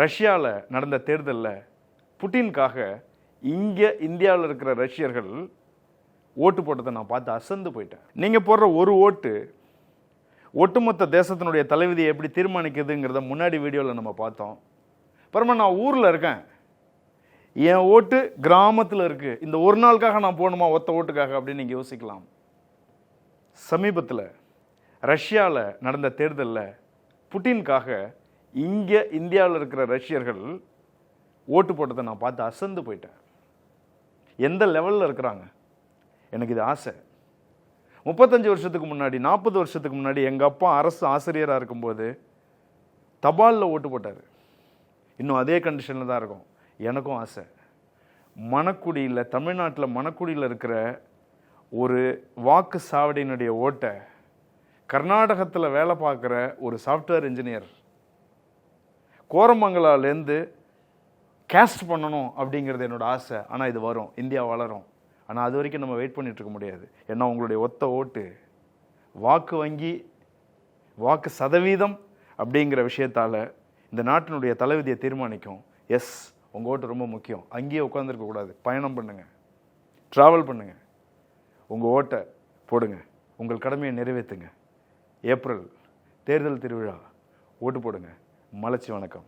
ரஷ்யாவில் நடந்த தேர்தலில் புட்டினுக்காக இங்கே இந்தியாவில் இருக்கிற ரஷ்யர்கள் ஓட்டு போட்டதை நான் பார்த்து அசந்து போயிட்டேன். நீங்கள் போடுற ஒரு ஓட்டு ஒட்டுமொத்த தேசத்தினுடைய தலைவிதியை எப்படி தீர்மானிக்குதுங்கிறத முன்னாடி வீடியோவில் நம்ம பார்த்தோம். அப்புறமா நான் ஊரில் இருக்கேன், என் ஓட்டு கிராமத்தில் இருக்குது, இந்த ஒரு நாளுக்காக நான் போகணுமா ஒத்த ஓட்டுக்காக அப்படின்னு நீங்கள் யோசிக்கலாம். சமீபத்தில் ரஷ்யாவில் நடந்த தேர்தலில் புட்டினுக்காக இங்கே இந்தியாவில் இருக்கிற ரஷ்யர்கள் ஓட்டு போட்டதை நான் பார்த்து அசந்து போயிட்டேன். எந்த லெவலில் இருக்கிறாங்க, எனக்கு இது ஆசை. 35 வருஷத்துக்கு முன்னாடி 40 வருஷத்துக்கு முன்னாடி எங்கள் அப்பா அரசு ஆசிரியராக இருக்கும்போது தபாலில் ஓட்டு போட்டார். இன்னும் அதே கண்டிஷனில் தான் இருக்கும். எனக்கும் ஆசை. மணக்குடியில், தமிழ்நாட்டில் மணக்குடியில் இருக்கிற ஒரு வாக்கு சாவடியினுடைய ஓட்டை கர்நாடகத்தில் வேலை பார்க்குற ஒரு சாஃப்ட்வேர் இன்ஜினியர் கோரமங்கலாலேருந்து கேஸ்ட் பண்ணணும் அப்படிங்கிறது என்னோட ஆசை. ஆனால் இது வரும், இந்தியா வளரும். ஆனால் அது வரைக்கும் நம்ம வெயிட் பண்ணிட்டு இருக்க முடியாது. ஏன்னா உங்களுடைய ஒத்த ஓட்டு வாக்கு வங்கி, வாக்கு சதவீதம் அப்படிங்கிற விஷயத்தால் இந்த நாட்டினுடைய தலைவிதியை தீர்மானிக்கும். எஸ், உங்கள் ஓட்டு ரொம்ப முக்கியம். அங்கேயே உட்காந்துருக்கக்கூடாது, பயணம் பண்ணுங்கள், ட்ராவல் பண்ணுங்கள், உங்கள் ஓட்டை போடுங்க, உங்கள் கடமையை நிறைவேற்றுங்க. ஏப்ரல் தேர்தல் திருவிழா, ஓட்டு போடுங்க. மலர்ச்சி வணக்கம்.